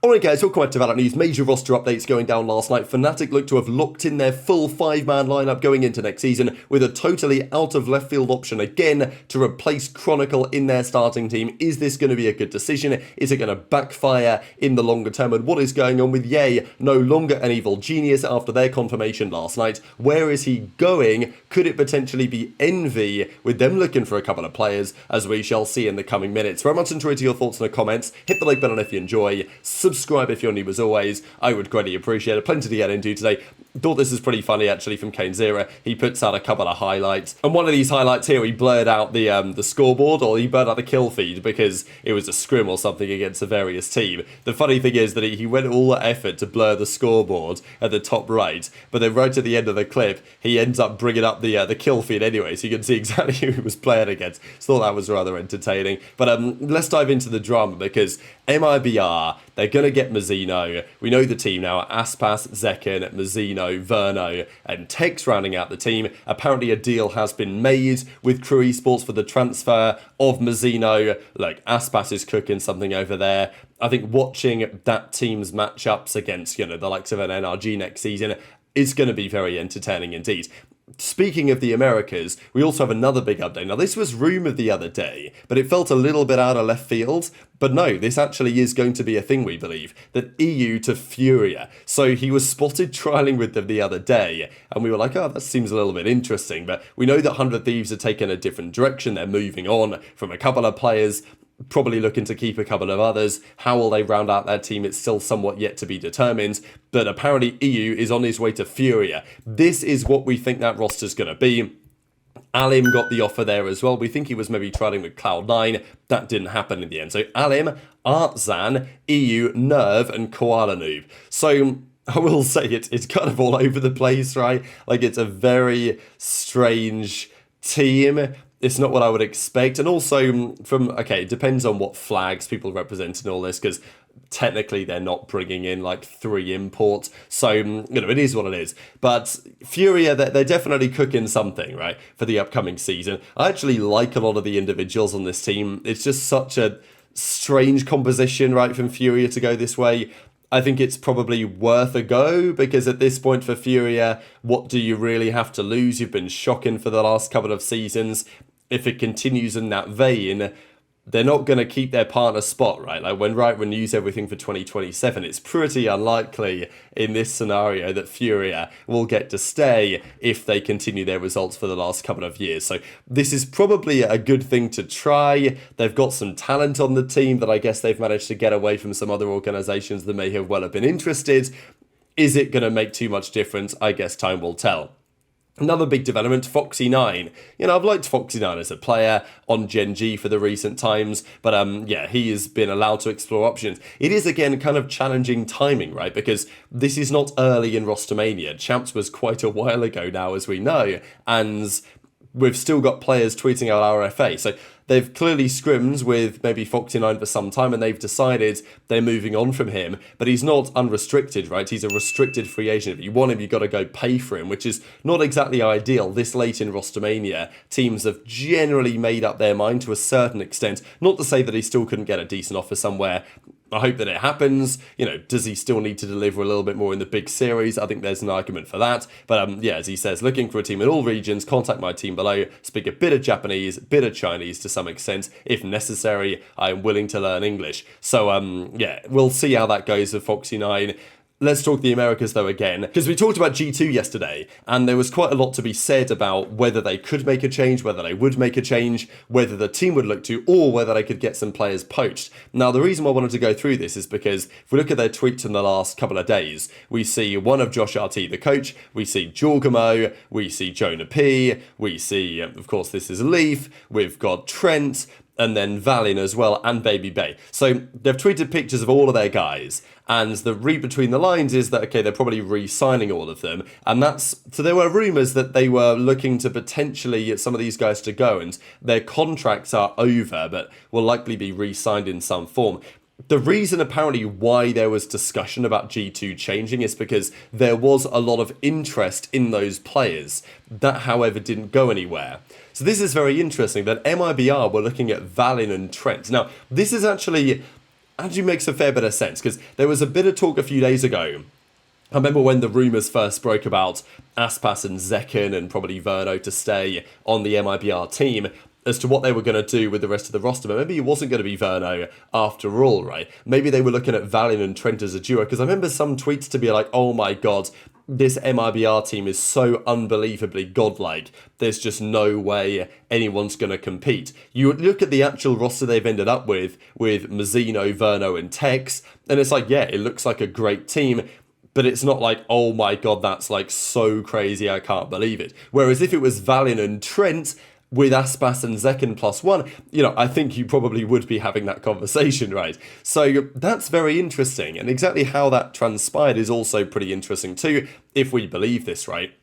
Alright guys, welcome back to VALORANT News. Major roster updates going down last night. FNATIC look to have locked in their full 5-man lineup going into next season with a totally out of left field option again to replace Chronicle in their starting team. Is this going to be a good decision? Is it going to backfire in the longer term? And what is going on with Ye, no longer an evil genius after their confirmation last night? Where is he going? Could it potentially be Envy with them looking for a couple of players, as we shall see in the coming minutes? Very much enjoyed your thoughts in the comments. Hit the like button if you enjoy. Subscribe if you're new as always. I would greatly appreciate it. Plenty to get into today. Thought this was pretty funny actually from Kane0. He puts out a couple of highlights. And one of these highlights here, he blurred out the scoreboard, or he blurred out the kill feed because it was a scrim or something against a various team. The funny thing is that he went all the effort to blur the scoreboard at the top right, but then right at the end of the clip, he ends up bringing up the kill feed anyway, so you can see exactly who he was playing against. So thought that was rather entertaining. But let's dive into the drama because MIBR, they're going to get Mazzino. We know the team now. Aspas, Zekken, Mazzino, Verno, and Tex rounding out the team. Apparently a deal has been made with Crew Esports for the transfer of Mazzino. Look, Aspas is cooking something over there. I think watching that team's matchups against, the likes of an NRG next season is going to be very entertaining indeed. Speaking of the Americas, we also have another big update. Now, this was rumoured the other day, but it felt a little bit out of left field. But no, this actually is going to be a thing, we believe, that EU to Furia. So he was spotted trialling with them the other day, and we were like, oh, that seems a little bit interesting. But we know that 100 Thieves are taking a different direction. They're moving on from a couple of players, probably looking to keep a couple of others. How will they round out their team? It's still somewhat yet to be determined, but apparently EU is on his way to Furia. This is what we think that roster's going to be. Alim got the offer there as well. We think he was maybe trialing with Cloud9. That didn't happen in the end. So Alim, Artzan, EU, Nerve, and Koala Noob. So I will say it's kind of all over the place, right? Like, it's a very strange team. It's not what I would expect. And also it depends on what flags people represent in all this, because technically they're not bringing in like 3 imports. So, it is what it is. But Furia, they're definitely cooking something, right, for the upcoming season. I actually like a lot of the individuals on this team. It's just such a strange composition, right, from Furia to go this way. I think it's probably worth a go, because at this point for Furia, what do you really have to lose? You've been shocking for the last couple of seasons. If it continues in that vein, they're not going to keep their partner spot, right? Like when Riot renews everything for 2027, it's pretty unlikely in this scenario that Furia will get to stay if they continue their results for the last couple of years. So this is probably a good thing to try. They've got some talent on the team that I guess they've managed to get away from some other organizations that may have been interested. Is it going to make too much difference? I guess time will tell. Another big development, Foxy9. I've liked Foxy9 as a player on Gen.G for the recent times, but he has been allowed to explore options. It is, again, kind of challenging timing, right? Because this is not early in Rostermania. Champs was quite a while ago now, as we know, and we've still got players tweeting out RFA. So they've clearly scrimmed with maybe Foxy9 for some time, and they've decided they're moving on from him. But he's not unrestricted, right? He's a restricted free agent. If you want him, you've got to go pay for him, which is not exactly ideal. This late in Rostermania, teams have generally made up their mind to a certain extent. Not to say that he still couldn't get a decent offer somewhere. I hope that it happens. Does he still need to deliver a little bit more in the big series? I think there's an argument for that. But as he says, looking for a team in all regions, contact my team below. Speak a bit of Japanese, bit of Chinese to some extent. If necessary, I'm willing to learn English. So we'll see how that goes with Foxy9. Let's talk the Americas though again, because we talked about G2 yesterday, and there was quite a lot to be said about whether they could make a change, whether they would make a change, whether the team would look to, or whether they could get some players poached. Now, the reason why I wanted to go through this is because if we look at their tweets in the last couple of days, we see one of Josh RT, the coach, we see Jorgamo, we see Jonah P, we see, of course, this is Leaf, we've got Trent, and then Valin as well, and Baby Bay. So they've tweeted pictures of all of their guys, and the read between the lines is that, okay, they're probably re-signing all of them, and so there were rumours that they were looking to potentially get some of these guys to go, and their contracts are over, but will likely be re-signed in some form. The reason apparently why there was discussion about G2 changing is because there was a lot of interest in those players. That, however, didn't go anywhere. So this is very interesting that MIBR were looking at Valin and Trent. Now, this is actually actually makes a fair bit of sense, because there was a bit of talk a few days ago. I remember when the rumours first broke about Aspas and Zekken and probably Verno to stay on the MIBR team as to what they were going to do with the rest of the roster. But maybe it wasn't going to be Verno after all, right? Maybe they were looking at Valiant and Trent as a duo, because I remember some tweets to be like, oh my god, this MIBR team is so unbelievably godlike. There's just no way anyone's going to compete. You look at the actual roster they've ended up with Mazzino, Verno and Tex, and it's like, yeah, it looks like a great team. But it's not like, oh my god, that's like so crazy, I can't believe it. Whereas if it was Valiant and Trent with Aspas and Zekken +1, you know, I think you probably would be having that conversation, right? So that's very interesting. And exactly how that transpired is also pretty interesting too, if we believe this, right?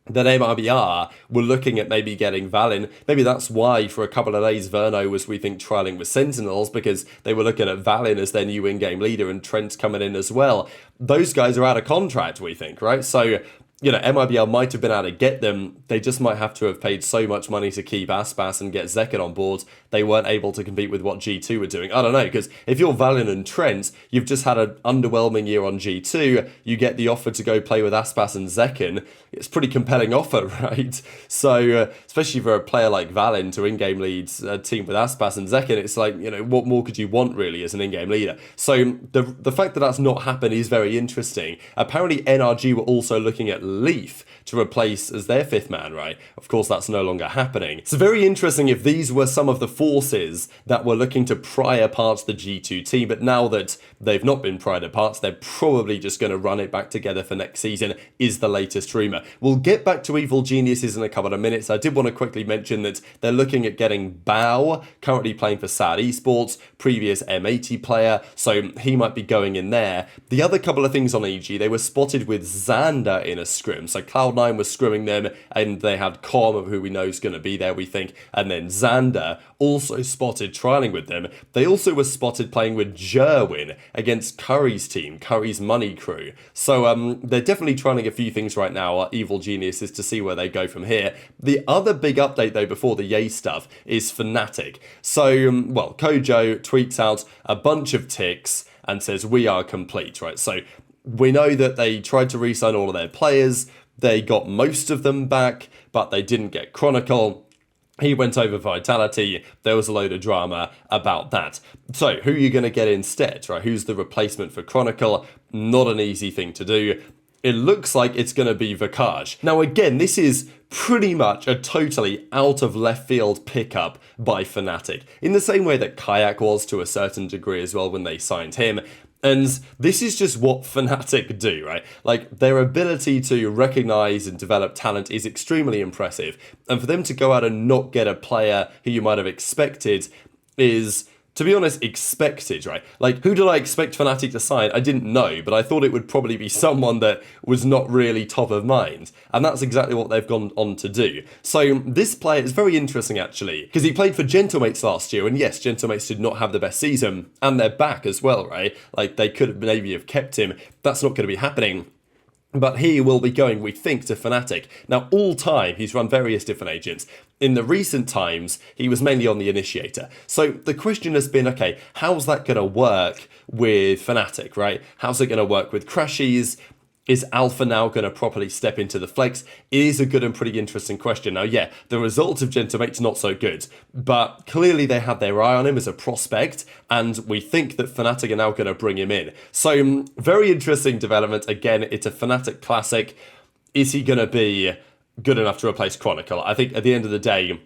That MIBR were looking at maybe getting Valin. Maybe that's why for a couple of days Verno was, we think, trialling with Sentinels, because they were looking at Valin as their new in-game leader and Trent's coming in as well. Those guys are out of contract, we think, right? So, you know, MIBR might have been able to get them. They just might have to have paid so much money to keep Aspas and get Zekken on board. They weren't able to compete with what G2 were doing. I don't know, because if you're Valiant and Trent, you've just had an underwhelming year on G2. You get the offer to go play with Aspas and Zekken. It's a pretty compelling offer, right? So, especially for a player like Valiant to in-game leads a team with Aspas and Zekken, it's like, you know, what more could you want really as an in-game leader? So the fact that that's not happened is very interesting. Apparently NRG were also looking at Leaf to replace as their fifth man, right? Of course, that's no longer happening. It's very interesting if these were some of the forces that were looking to pry apart the G2 team, but now that they've not been pried apart, they're probably just going to run it back together for next season, is the latest rumour. We'll get back to Evil Geniuses in a couple of minutes. I did want to quickly mention that they're looking at getting Bao, currently playing for Sad Esports, previous M80 player, so he might be going in there. The other couple of things on EG, they were spotted with Xander in a scrim, so Cloud9 was scrimming them, and they had Com, who we know is going to be there, we think, and then Xander also spotted trialing with them. They also were spotted playing with Jerwin against Curry's team, Curry's Money crew. So they're definitely trying a few things right now, our Evil Geniuses, to see where they go from here. The other big update though before the Yay stuff is FNATIC. So, well, Kojo tweets out a bunch of ticks and says, we are complete, right? So we know that they tried to re-sign all of their players. They got most of them back, but they didn't get Chronicle. He went over Vitality. There was a load of drama about that. So who are you going to get instead, right? Who's the replacement for Chronicle? Not an easy thing to do. It looks like it's going to be Vikaj. Now again, this is pretty much a totally out of left field pickup by FNATIC, in the same way that Kayak was to a certain degree as well when they signed him. And this is just what FNATIC do, right? Like, their ability to recognize and develop talent is extremely impressive. And for them to go out and not get a player who you might have expected is, to be honest, expected, right? Like, who did I expect FNATIC to sign? I didn't know, but I thought it would probably be someone that was not really top of mind. And that's exactly what they've gone on to do. So this player is very interesting, actually, because he played for Gentlemates last year. And yes, Gentlemates did not have the best season. And they're back as well, right? Like, they could have maybe have kept him. That's not going to be happening. But he will be going, we think, to FNATIC. Now, all time, he's run various different agents. In the recent times, he was mainly on the Initiator. So the question has been, okay, how's that going to work with FNATIC, right? How's it going to work with Crashies? Is Alpha now going to properly step into the flex? It is a good and pretty interesting question. Now, yeah, the results of Gentlemate's not so good, but clearly they had their eye on him as a prospect, and we think that FNATIC are now going to bring him in. So, very interesting development. Again, it's a FNATIC classic. Is he going to be good enough to replace Chronicle? I think at the end of the day,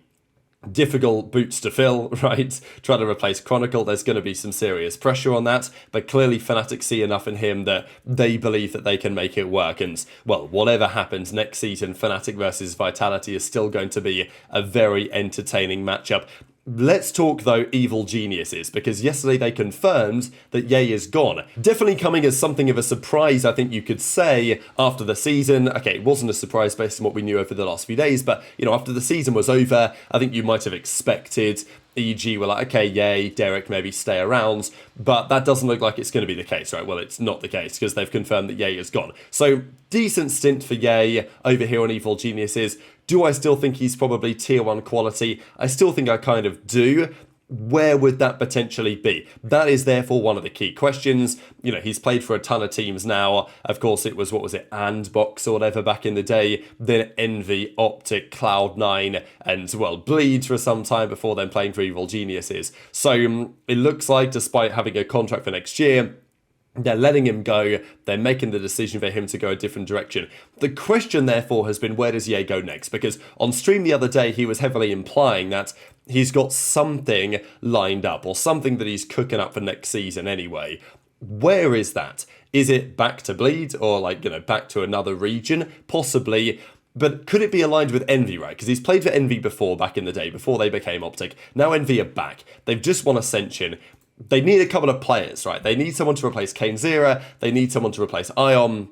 difficult boots to fill, right? Trying to replace Chronicle, there's going to be some serious pressure on that, but clearly FNATIC see enough in him that they believe that they can make it work. And, well, whatever happens next season, FNATIC versus Vitality is still going to be a very entertaining matchup. Let's talk, though, Evil Geniuses, because yesterday they confirmed that Yay is gone. Definitely coming as something of a surprise, I think you could say, after the season. Okay, it wasn't a surprise based on what we knew over the last few days, but, you know, after the season was over, I think you might have expected EG were like, okay, Yay, Derek, maybe stay around, but that doesn't look like it's going to be the case, right? Well, it's not the case, because they've confirmed that Yay is gone. So, decent stint for Yay over here on Evil Geniuses. Do I still think he's probably tier 1 quality? I still think I kind of do. Where would that potentially be? That is therefore one of the key questions. You know, he's played for a ton of teams now. Of course, it was, what was it, Andbox or whatever back in the day. Then Envy, Optic, Cloud9, and, well, Bleed for some time before then playing for Evil Geniuses. So it looks like, despite having a contract for next year, they're letting him go. They're making the decision for him to go a different direction. The question, therefore, has been, where does Ye go next? Because on stream the other day, he was heavily implying that he's got something lined up, or something that he's cooking up for next season anyway. Where is that? Is it back to Bleed, or, like, you know, back to another region? Possibly. But could it be aligned with Envy, right? Because he's played for Envy before, back in the day, before they became Optic. Now Envy are back. They've just won Ascension. They need a couple of players, right? They need someone to replace Kane Zera. They need someone to replace Ion.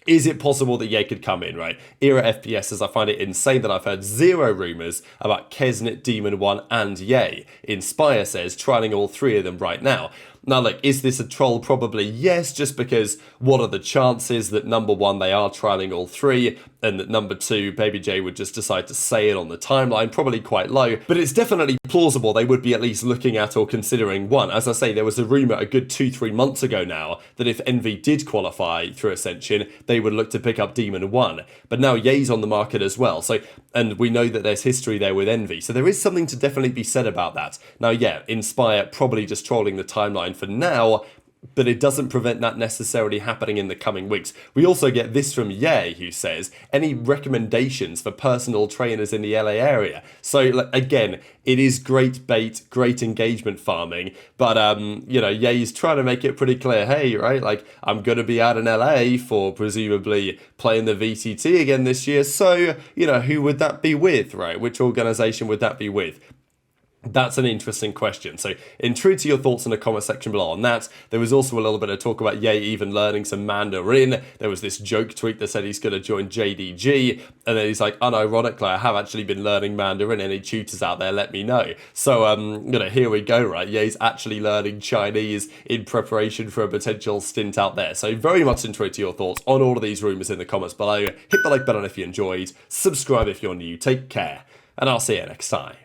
Is it possible that Ye could come in, right? Era FPS, as I find it insane that I've heard zero rumours about Kesnet, Demon 1 and Ye. Inspire says, trialing all three of them right now. Now, look, is this a troll? Probably yes, just because what are the chances that number one, they are trialing all three, and that number two, Baby J would just decide to say it on the timeline? Probably quite low, but it's definitely plausible they would be at least looking at or considering one. As I say, there was a rumour a good 2-3 months ago now that if Envy did qualify through Ascension, they would look to pick up Demon 1. But now Ye's on the market as well, so, and we know that there's history there with Envy, so there is something to definitely be said about that. Now, yeah, Inspire probably just trolling the timeline for now, but it doesn't prevent that necessarily happening in the coming weeks. We also get this from Ye, who says, any recommendations for personal trainers in the LA area? So, again, it is great bait, great engagement farming, but, you know, Ye's trying to make it pretty clear, hey, right, like, I'm going to be out in LA for presumably playing the VCT again this year, so, you know, who would that be with, right? Which organization would that be with? That's an interesting question. So intrigue to your thoughts in the comment section below on that. There was also a little bit of talk about Ye even learning some Mandarin. There was this joke tweet that said he's going to join Gen.G, and then he's like, unironically, I have actually been learning Mandarin. Any tutors out there, let me know. So, you know, here we go, right? Ye's actually learning Chinese in preparation for a potential stint out there. So very much intrigue to your thoughts on all of these rumors in the comments below. Hit the like button if you enjoyed. Subscribe if you're new. Take care, and I'll see you next time.